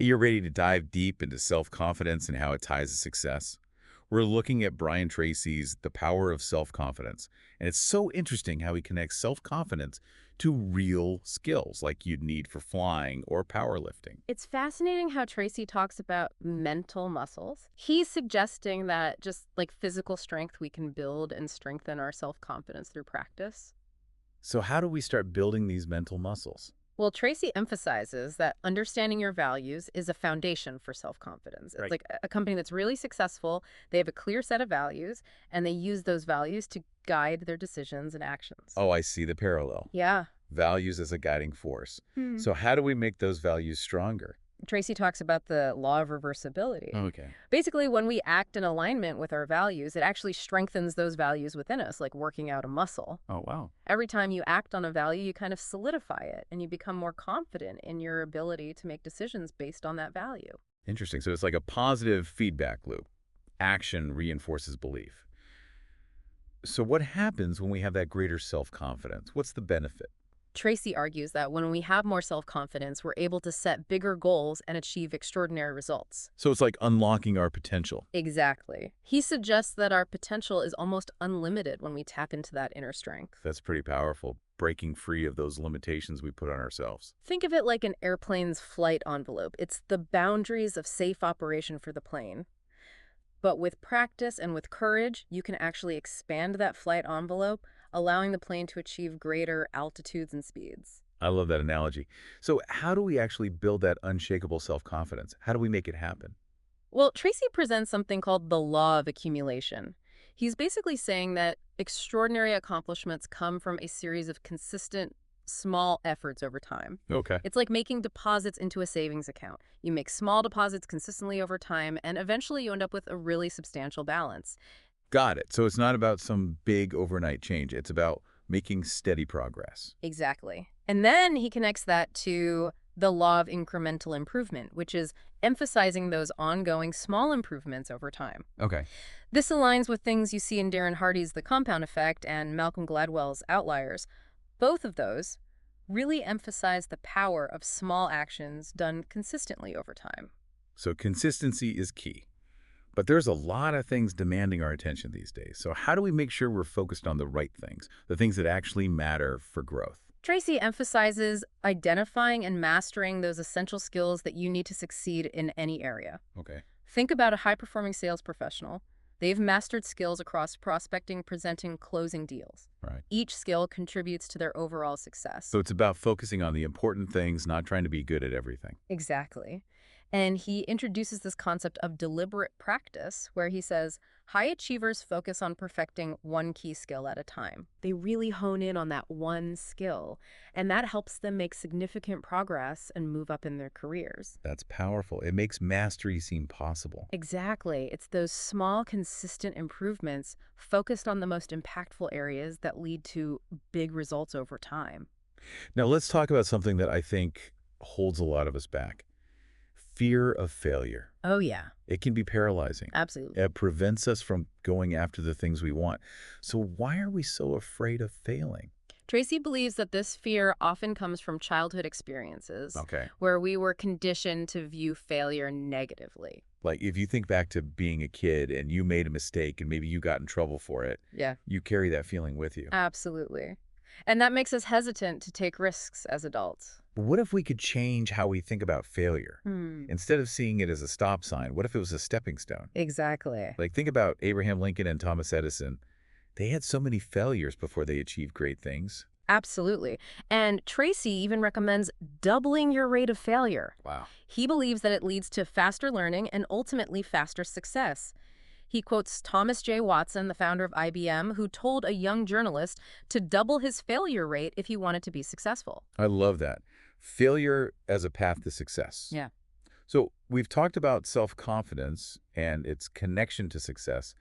You're ready to dive deep into self-confidence and how it ties to success? We're looking at Brian Tracy's The Power of Self-Confidence, and it's so interesting how he connects self-confidence to real skills like you'd need for flying or powerlifting. It's fascinating how Tracy talks about mental muscles. He's suggesting that just like physical strength, we can build and strengthen our self-confidence through practice. So how do we start building these mental muscles? Well, Tracy emphasizes that understanding your values is a foundation for self-confidence. It's Right. like a company that's really successful, they have a clear set of values, and they use those values to guide their decisions and actions. Oh, I see the parallel. Yeah. Values as a guiding force. So how do we make those values stronger? Tracy talks about the law of reversibility. Okay. Basically, when we act in alignment with our values, it actually strengthens those values within us, like working out a muscle. Oh, wow. Every time you act on a value, you kind of solidify it and you become more confident in your ability to make decisions based on that value. Interesting. So it's like a positive feedback loop. Action reinforces belief. So what happens when we have that greater self-confidence? What's the benefit? Tracy argues that when we have more self-confidence, we're able to set bigger goals and achieve extraordinary results. So it's like unlocking our potential. Exactly. He suggests that our potential is almost unlimited when we tap into that inner strength. That's pretty powerful, breaking free of those limitations we put on ourselves. Think of it like an airplane's flight envelope. It's the boundaries of safe operation for the plane. But with practice and with courage, you can actually expand that flight envelope, allowing the plane to achieve greater altitudes and speeds. I love that analogy. So how do we actually build that unshakable self-confidence? How do we make it happen? Well, Tracy presents something called the law of accumulation. He's basically saying that extraordinary accomplishments come from a series of consistent, small efforts over time. Okay. It's like making deposits into a savings account. You make small deposits consistently over time, and eventually you end up with a really substantial balance. Got it. So it's not about some big overnight change. It's about making steady progress. Exactly. And then he connects that to the law of incremental improvement, which is emphasizing those ongoing small improvements over time. Okay. This aligns with things you see in Darren Hardy's The Compound Effect and Malcolm Gladwell's Outliers. Both of those really emphasize the power of small actions done consistently over time. So consistency is key. But there's a lot of things demanding our attention these days. So how do we make sure we're focused on the right things, the things that actually matter for growth? Tracy emphasizes identifying and mastering those essential skills that you need to succeed in any area. Okay. Think about a high-performing sales professional. They've mastered skills across prospecting, presenting, closing deals. Right. Each skill contributes to their overall success. So it's about focusing on the important things, not trying to be good at everything. Exactly. And he introduces this concept of deliberate practice, where he says, high achievers focus on perfecting one key skill at a time. They really hone in on that one skill, and that helps them make significant progress and move up in their careers. That's powerful. It makes mastery seem possible. Exactly. It's those small, consistent improvements focused on the most impactful areas that lead to big results over time. Now let's talk about something that I think holds a lot of us back. Fear of failure. Oh, yeah, It can be paralyzing. absolutely. It prevents us from going after the things we want. So why are we so afraid of failing? Tracy believes that this fear often comes from childhood experiences Okay. where we were conditioned to view failure negatively. Like if you think back to being a kid and you made a mistake and maybe you got in trouble for it, Yeah, you carry that feeling with you. absolutely. And that makes us hesitant to take risks as adults. But what if we could change how we think about failure? Hmm. Instead of seeing it as a stop sign, what if it was a stepping stone? Exactly. Like think about Abraham Lincoln and Thomas Edison. They had so many failures before they achieved great things. Absolutely. And Tracy even recommends doubling your rate of failure. Wow. He believes that it leads to faster learning and ultimately faster success. He quotes Thomas J. Watson, the founder of IBM, who told a young journalist to double his failure rate if he wanted to be successful. I love that. Failure as a path to success. Yeah. So we've talked about self-confidence and its connection to success,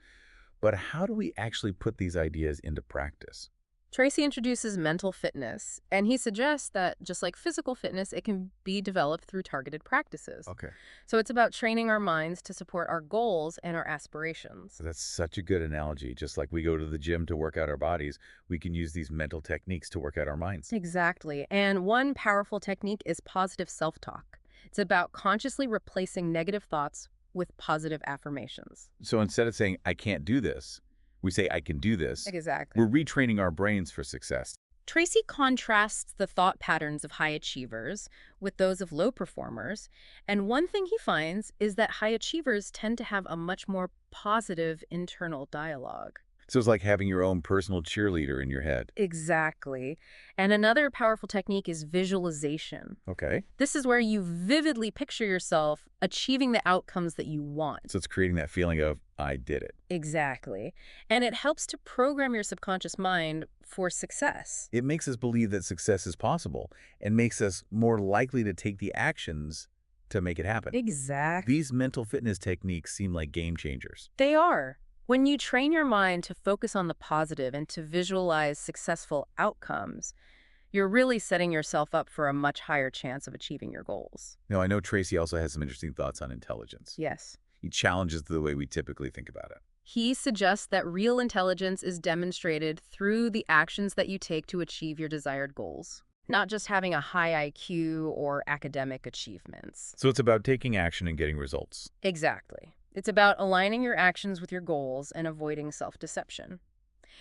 but how do we actually put these ideas into practice? Tracy introduces mental fitness, and he suggests that just like physical fitness, it can be developed through targeted practices. Okay. So it's about training our minds to support our goals and our aspirations. So that's such a good analogy. Just like we go to the gym to work out our bodies, we can use these mental techniques to work out our minds. Exactly. And one powerful technique is positive self-talk. It's about consciously replacing negative thoughts with positive affirmations. So instead of saying, I can't do this, we say, I can do this. We're Exactly. retraining our brains for success. Tracy contrasts the thought patterns of high achievers with those of low performers, and one thing he finds is that high achievers tend to have a much more positive internal dialogue. So it's like having your own personal cheerleader in your head. Exactly. And another powerful technique is visualization. Okay. This is where you vividly picture yourself achieving the outcomes that you want. So it's creating that feeling of, I did it. Exactly. And it helps to program your subconscious mind for success. It makes us believe that success is possible and makes us more likely to take the actions to make it happen. Exactly. These mental fitness techniques seem like game changers. They are. When you train your mind to focus on the positive and to visualize successful outcomes, you're really setting yourself up for a much higher chance of achieving your goals. Now, I know Tracy also has some interesting thoughts on intelligence. Yes. He challenges the way we typically think about it. He suggests that real intelligence is demonstrated through the actions that you take to achieve your desired goals, not just having a high IQ or academic achievements. So it's about taking action and getting results. Exactly. It's about aligning your actions with your goals and avoiding self-deception.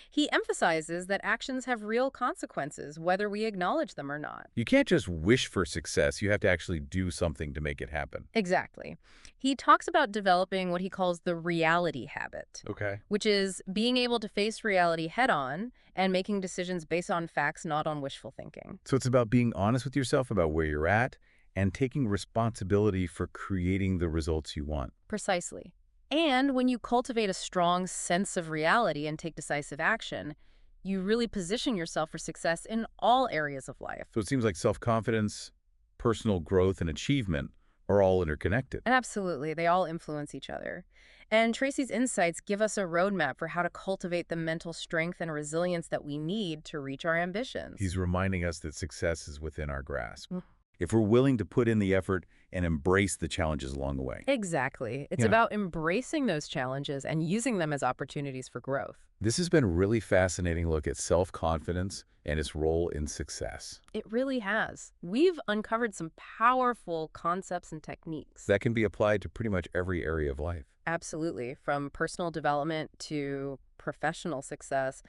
He emphasizes that actions have real consequences, whether we acknowledge them or not. You can't just wish for success. You have to actually do something to make it happen. Exactly. He talks about developing what he calls the reality habit, Okay. which is being able to face reality head-on and making decisions based on facts, not on wishful thinking. So it's about being honest with yourself about where you're at and taking responsibility for creating the results you want. Precisely. And when you cultivate a strong sense of reality and take decisive action, you really position yourself for success in all areas of life. So it seems like self-confidence, personal growth, and achievement are all interconnected. And absolutely, they all influence each other. And Tracy's insights give us a roadmap for how to cultivate the mental strength and resilience that we need to reach our ambitions. He's reminding us that success is within our grasp. Mm. If we're willing to put in the effort and embrace the challenges along the way. Exactly. It's Yeah. about embracing those challenges and using them as opportunities for growth. This has been a really fascinating look at self-confidence and its role in success. It really has. We've uncovered some powerful concepts and techniques. That can be applied to pretty much every area of life. Absolutely. From personal development to professional success,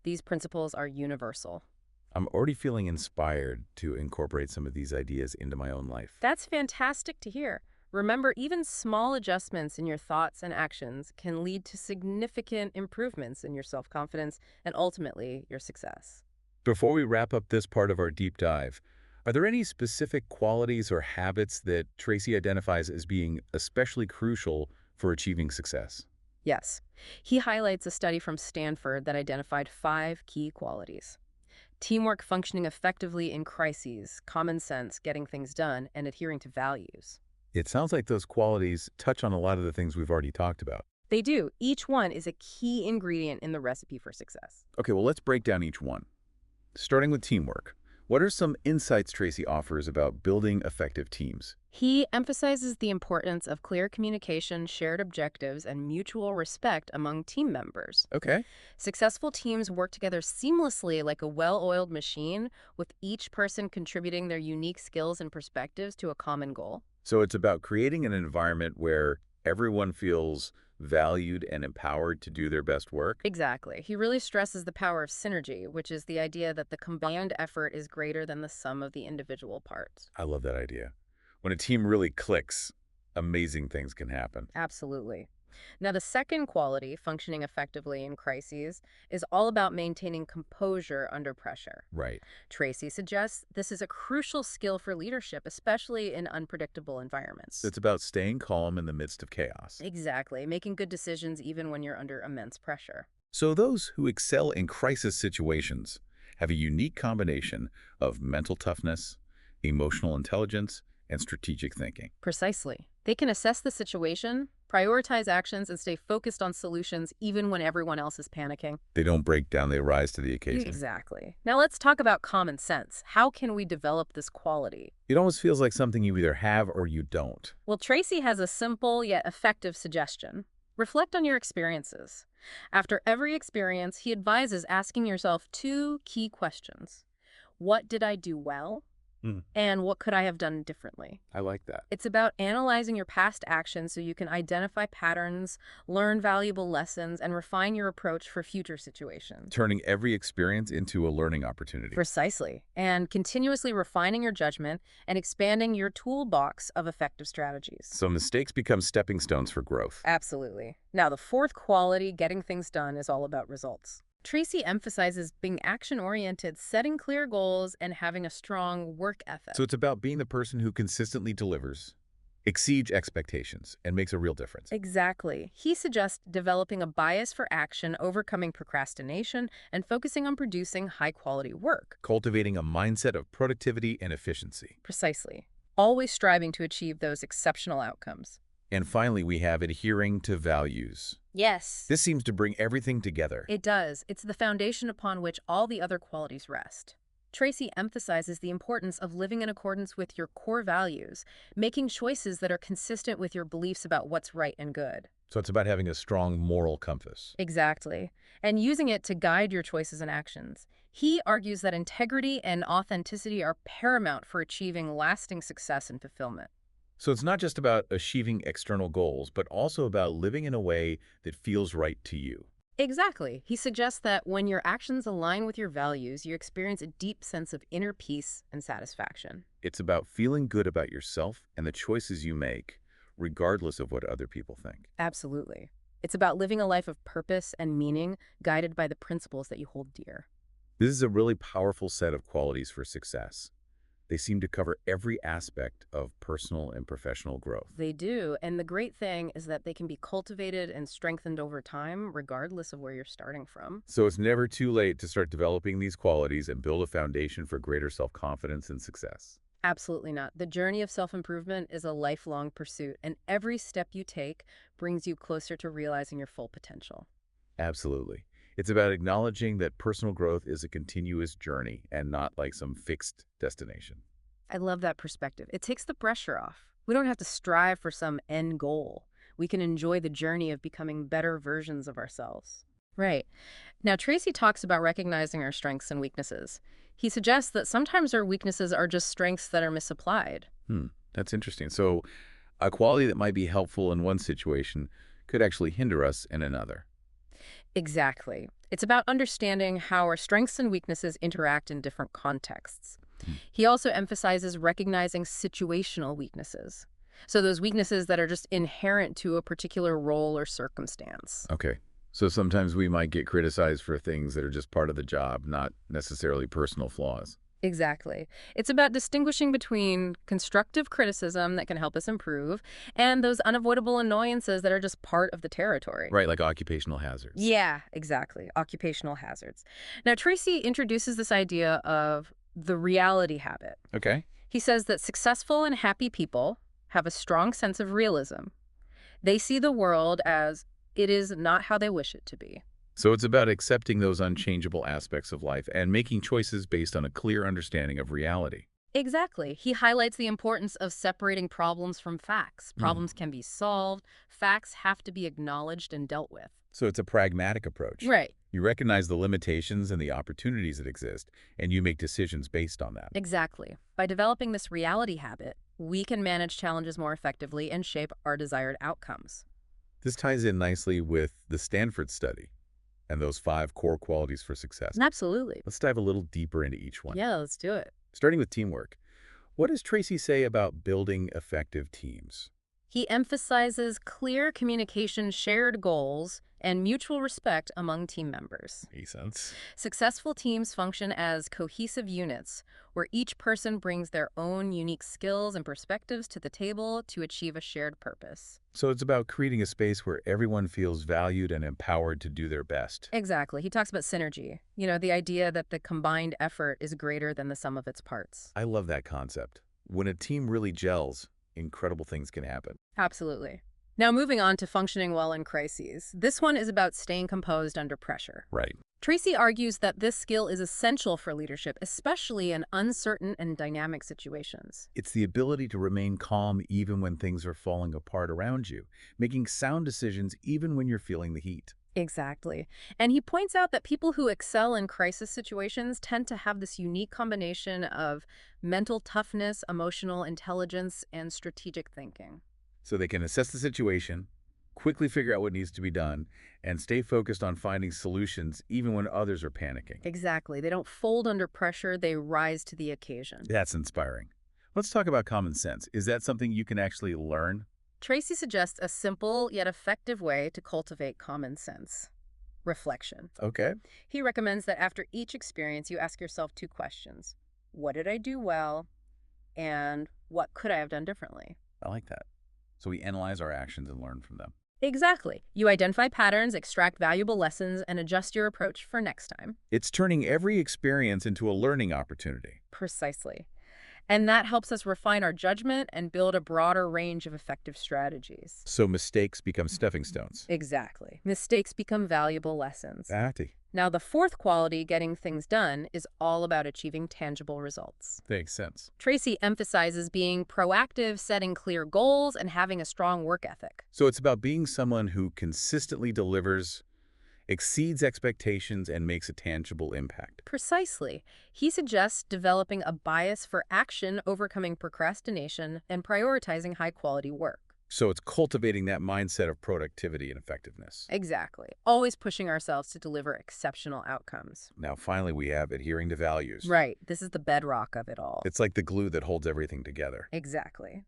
these principles are universal. I'm already feeling inspired to incorporate some of these ideas into my own life. That's fantastic to hear. Remember, even small adjustments in your thoughts and actions can lead to significant improvements in your self-confidence and ultimately your success. Before we wrap up this part of our deep dive, are there any specific qualities or habits that Tracy identifies as being especially crucial for achieving success? Yes. He highlights a study from Stanford that identified 5 key qualities: teamwork, functioning effectively in crises, common sense, getting things done, and adhering to values. It sounds like those qualities touch on a lot of the things we've already talked about. They do. Each one is a key ingredient in the recipe for success. Okay, well, let's break down each one. Starting with teamwork. What are some insights Tracy offers about building effective teams? He emphasizes the importance of clear communication, shared objectives, and mutual respect among team members. Okay. Successful teams work together seamlessly like a well-oiled machine, with each person contributing their unique skills and perspectives to a common goal. So it's about creating an environment where everyone feels valued and empowered to do their best work. Exactly. He really stresses the power of synergy, which is the idea that the combined effort is greater than the sum of the individual parts. I love that idea. When a team really clicks, amazing things can happen. Absolutely. Now, the second quality, functioning effectively in crises, is all about maintaining composure under pressure. Right. Tracy suggests this is a crucial skill for leadership, especially in unpredictable environments. It's about staying calm in the midst of chaos. Exactly, making good decisions even when you're under immense pressure. So those who excel in crisis situations have a unique combination of mental toughness, emotional intelligence, and strategic thinking. Precisely. They can assess the situation, prioritize actions, and stay focused on solutions even when everyone else is panicking. They don't break down, they rise to the occasion. Exactly. Now let's talk about common sense. How can we develop this quality? It almost feels like something you either have or you don't. Well, Tracy has a simple yet effective suggestion. Reflect on your experiences. After every experience, he advises asking yourself 2 key questions. What did I do well? Mm, and what could I have done differently. I like that. It's about analyzing your past actions so you can identify patterns, learn valuable lessons, and refine your approach for future situations. Turning every experience into a learning opportunity. Precisely. And continuously refining your judgment and expanding your toolbox of effective strategies. So mistakes become stepping stones for growth. Absolutely. Now, the fourth quality, getting things done, is all about results. Tracy emphasizes being action-oriented, setting clear goals, and having a strong work ethic. So it's about being the person who consistently delivers, exceeds expectations, and makes a real difference. Exactly. He suggests developing a bias for action, overcoming procrastination, and focusing on producing high-quality work. Cultivating a mindset of productivity and efficiency. Precisely. Always striving to achieve those exceptional outcomes. And finally, we have adhering to values. Yes. This seems to bring everything together. It does. It's the foundation upon which all the other qualities rest. Tracy emphasizes the importance of living in accordance with your core values, making choices that are consistent with your beliefs about what's right and good. So it's about having a strong moral compass. Exactly. And using it to guide your choices and actions. He argues that integrity and authenticity are paramount for achieving lasting success and fulfillment. So it's not just about achieving external goals, but also about living in a way that feels right to you. Exactly. He suggests that when your actions align with your values, you experience a deep sense of inner peace and satisfaction. It's about feeling good about yourself and the choices you make, regardless of what other people think. Absolutely. It's about living a life of purpose and meaning, guided by the principles that you hold dear. This is a really powerful set of qualities for success. They seem to cover every aspect of personal and professional growth. They do, and the great thing is that they can be cultivated and strengthened over time, regardless of where you're starting from. So it's never too late to start developing these qualities and build a foundation for greater self-confidence and success. Absolutely not. The journey of self-improvement is a lifelong pursuit, and every step you take brings you closer to realizing your full potential. Absolutely. It's about acknowledging that personal growth is a continuous journey and not like some fixed destination. I love that perspective. It takes the pressure off. We don't have to strive for some end goal. We can enjoy the journey of becoming better versions of ourselves. Right. Now, Tracy talks about recognizing our strengths and weaknesses. He suggests that sometimes our weaknesses are just strengths that are misapplied. That's interesting. So a quality that might be helpful in one situation could actually hinder us in another. Exactly. It's about understanding how our strengths and weaknesses interact in different contexts. Hmm. He also emphasizes recognizing situational weaknesses. So those weaknesses that are just inherent to a particular role or circumstance. Okay. So sometimes we might get criticized for things that are just part of the job, not necessarily personal flaws. Exactly. It's about distinguishing between constructive criticism that can help us improve and those unavoidable annoyances that are just part of the territory. Right, like occupational hazards. Yeah, exactly. Occupational hazards. Now, Tracy introduces this idea of the reality habit. Okay. He says that successful and happy people have a strong sense of realism. They see the world as it is not how they wish it to be. So it's about accepting those unchangeable aspects of life and making choices based on a clear understanding of reality. Exactly. He highlights the importance of separating problems from facts. Problems can be solved. Facts have to be acknowledged and dealt with. So it's a pragmatic approach. Right. You recognize the limitations and the opportunities that exist, and you make decisions based on that. Exactly. By developing this reality habit, we can manage challenges more effectively and shape our desired outcomes. This ties in nicely with the Stanford study and those 5 core qualities for success. Absolutely. Let's dive a little deeper into each one. Yeah, let's do it. Starting with teamwork. What does Tracy say about building effective teams? He emphasizes clear communication, shared goals, and mutual respect among team members. Makes sense. Successful teams function as cohesive units, where each person brings their own unique skills and perspectives to the table to achieve a shared purpose. So it's about creating a space where everyone feels valued and empowered to do their best. Exactly. He talks about synergy. You know, the idea that the combined effort is greater than the sum of its parts. I love that concept. When a team really gels, incredible things can happen. Absolutely. Now, moving on to functioning well in crises. This one is about staying composed under pressure. Right. Tracy argues that this skill is essential for leadership, especially in uncertain and dynamic situations. It's the ability to remain calm even when things are falling apart around you, making sound decisions even when you're feeling the heat. Exactly. And he points out that people who excel in crisis situations tend to have this unique combination of mental toughness, emotional intelligence, and strategic thinking. So they can assess the situation, quickly figure out what needs to be done, and stay focused on finding solutions even when others are panicking. Exactly. They don't fold under pressure, they rise to the occasion. That's inspiring. Let's talk about common sense. Is that something you can actually learn? Tracy suggests a simple yet effective way to cultivate common sense: reflection. Okay. He recommends that after each experience, you ask yourself two questions: what did I do well? And what could I have done differently? I like that. So we analyze our actions and learn from them. Exactly. You identify patterns, extract valuable lessons, and adjust your approach for next time. It's turning every experience into a learning opportunity. Precisely. And that helps us refine our judgment and build a broader range of effective strategies. So mistakes become stepping stones. Exactly. Mistakes become valuable lessons. That Now, the fourth quality, getting things done, is all about achieving tangible results. makes sense. Tracy emphasizes being proactive, setting clear goals, and having a strong work ethic. So it's about being someone who consistently delivers, exceeds expectations, and makes a tangible impact. Precisely. He suggests developing a bias for action, overcoming procrastination, and prioritizing high-quality work. So it's cultivating that mindset of productivity and effectiveness. Exactly. Always pushing ourselves to deliver exceptional outcomes. Now, finally, we have adhering to values. Right. This is the bedrock of it all. It's like the glue that holds everything together. Exactly.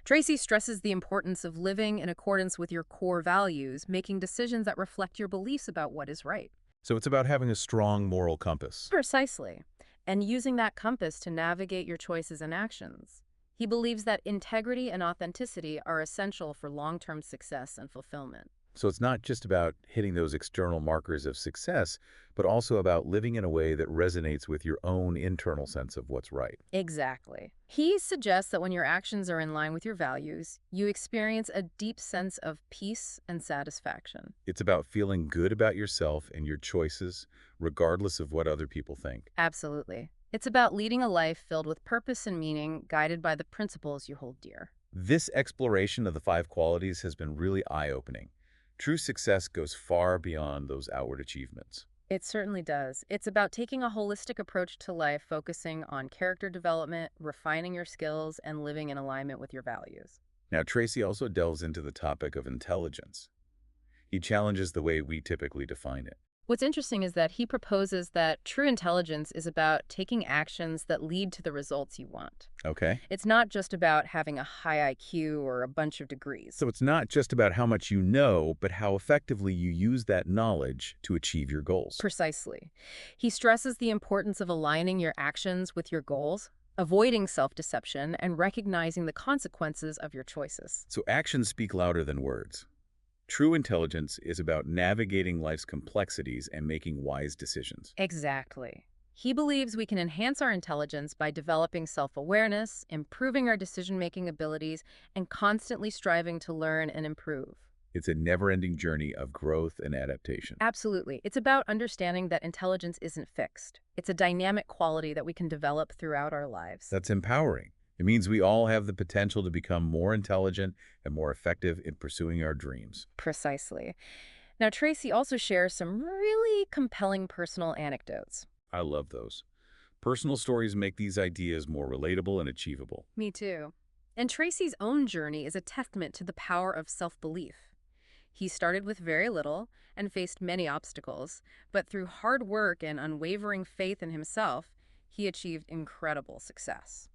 Tracy stresses the importance of living in accordance with your core values, making decisions that reflect your beliefs about what is right. So it's about having a strong moral compass. Precisely. And using that compass to navigate your choices and actions. He believes that integrity and authenticity are essential for long-term success and fulfillment. So it's not just about hitting those external markers of success, but also about living in a way that resonates with your own internal sense of what's right. Exactly. He suggests that when your actions are in line with your values, you experience a deep sense of peace and satisfaction. It's about feeling good about yourself and your choices, regardless of what other people think. Absolutely. It's about leading a life filled with purpose and meaning, guided by the principles you hold dear. This exploration of the five qualities has been really eye-opening. True success goes far beyond those outward achievements. It certainly does. It's about taking a holistic approach to life, focusing on character development, refining your skills, and living in alignment with your values. Now, Tracy also delves into the topic of intelligence. He challenges the way we typically define it. What's interesting is that he proposes that true intelligence is about taking actions that lead to the results you want. Okay? It's not just about having a high IQ or a bunch of degrees. So it's not just about how much you know, but how effectively you use that knowledge to achieve your goals. Precisely. He stresses the importance of aligning your actions with your goals, avoiding self-deception, and recognizing the consequences of your choices. So actions speak louder than words. True intelligence is about navigating life's complexities and making wise decisions. Exactly. He believes we can enhance our intelligence by developing self-awareness, improving our decision-making abilities, and constantly striving to learn and improve. It's a never-ending journey of growth and adaptation. Absolutely. It's about understanding that intelligence isn't fixed. It's a dynamic quality that we can develop throughout our lives. That's empowering. It means we all have the potential to become more intelligent and more effective in pursuing our dreams. Precisely. Now, Tracy also shares some really compelling personal anecdotes. I love those. Personal stories make these ideas more relatable and achievable. Me too. And Tracy's own journey is a testament to the power of self-belief. He started with very little and faced many obstacles, but through hard work and unwavering faith in himself, he achieved incredible success.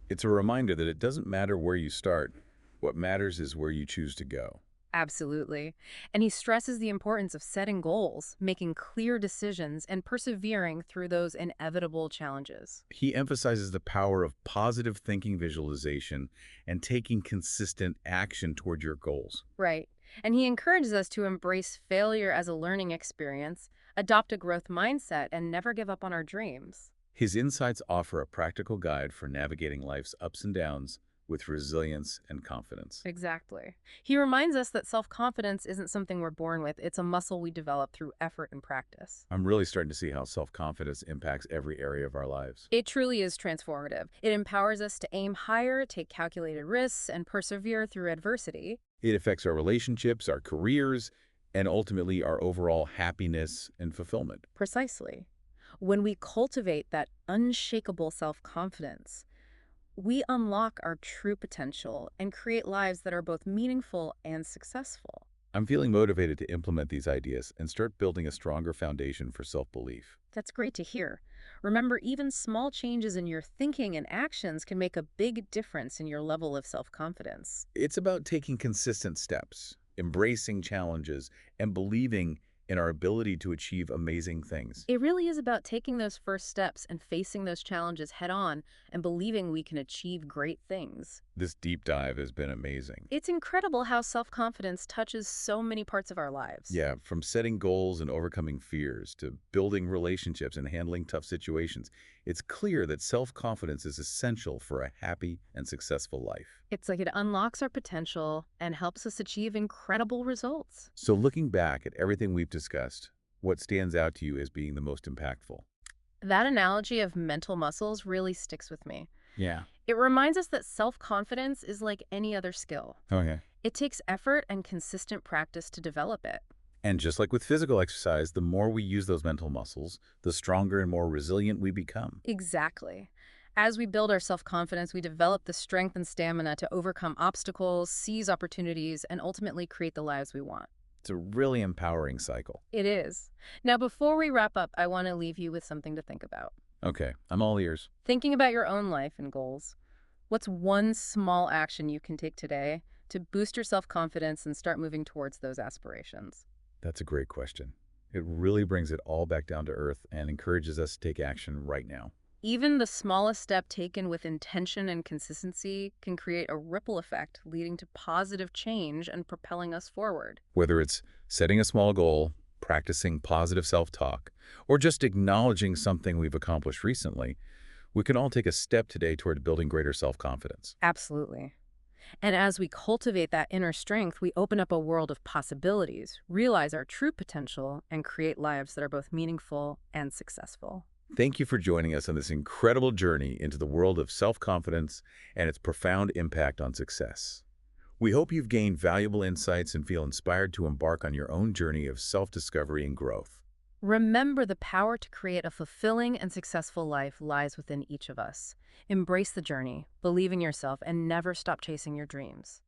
It's a reminder that it doesn't matter where you start. What matters is where you choose to go. Absolutely. And he stresses the importance of setting goals, making clear decisions, and persevering through those inevitable challenges. He emphasizes the power of positive thinking, visualization, and taking consistent action toward your goals. Right. And he encourages us to embrace failure as a learning experience, adopt a growth mindset, and never give up on our dreams. His insights offer a practical guide for navigating life's ups and downs with resilience and confidence. Exactly. He reminds us that self-confidence isn't something we're born with, it's a muscle we develop through effort and practice. I'm really starting to see how self-confidence impacts every area of our lives. It truly is transformative. It empowers us to aim higher, take calculated risks, and persevere through adversity. It affects our relationships, our careers, and ultimately our overall happiness and fulfillment. Precisely. When we cultivate that unshakable self-confidence, we unlock our true potential and create lives that are both meaningful and successful. I'm feeling motivated to implement these ideas and start building a stronger foundation for self-belief. That's great to hear. Remember, even small changes in your thinking and actions can make a big difference in your level of self-confidence. It's about taking consistent steps, embracing challenges, and believing in our ability to achieve amazing things. It really is about taking those first steps and facing those challenges head on and believing we can achieve great things. This deep dive has been amazing. It's incredible how self-confidence touches so many parts of our lives. Yeah, from setting goals and overcoming fears to building relationships and handling tough situations, it's clear that self-confidence is essential for a happy and successful life. It's like it unlocks our potential and helps us achieve incredible results. So looking back at everything we've discussed, what stands out to you as being the most impactful? That analogy of mental muscles really sticks with me. Yeah. It reminds us that self-confidence is like any other skill. Okay. It takes effort and consistent practice to develop it. And just like with physical exercise, the more we use those mental muscles, the stronger and more resilient we become. Exactly. As we build our self-confidence, we develop the strength and stamina to overcome obstacles, seize opportunities, and ultimately create the lives we want. It's a really empowering cycle. It is. Now, before we wrap up, I want to leave you with something to think about. Okay, I'm all ears. Thinking about your own life and goals, what's one small action you can take today to boost your self-confidence and start moving towards those aspirations? That's a great question. It really brings it all back down to earth and encourages us to take action right now. Even the smallest step taken with intention and consistency can create a ripple effect leading to positive change and propelling us forward. Whether it's setting a small goal, practicing positive self-talk, or just acknowledging something we've accomplished recently, we can all take a step today toward building greater self-confidence. Absolutely. And as we cultivate that inner strength, we open up a world of possibilities, realize our true potential, and create lives that are both meaningful and successful. Thank you for joining us on this incredible journey into the world of self-confidence and its profound impact on success. We hope you've gained valuable insights and feel inspired to embark on your own journey of self-discovery and growth. Remember, the power to create a fulfilling and successful life lies within each of us. Embrace the journey, believe in yourself, and never stop chasing your dreams.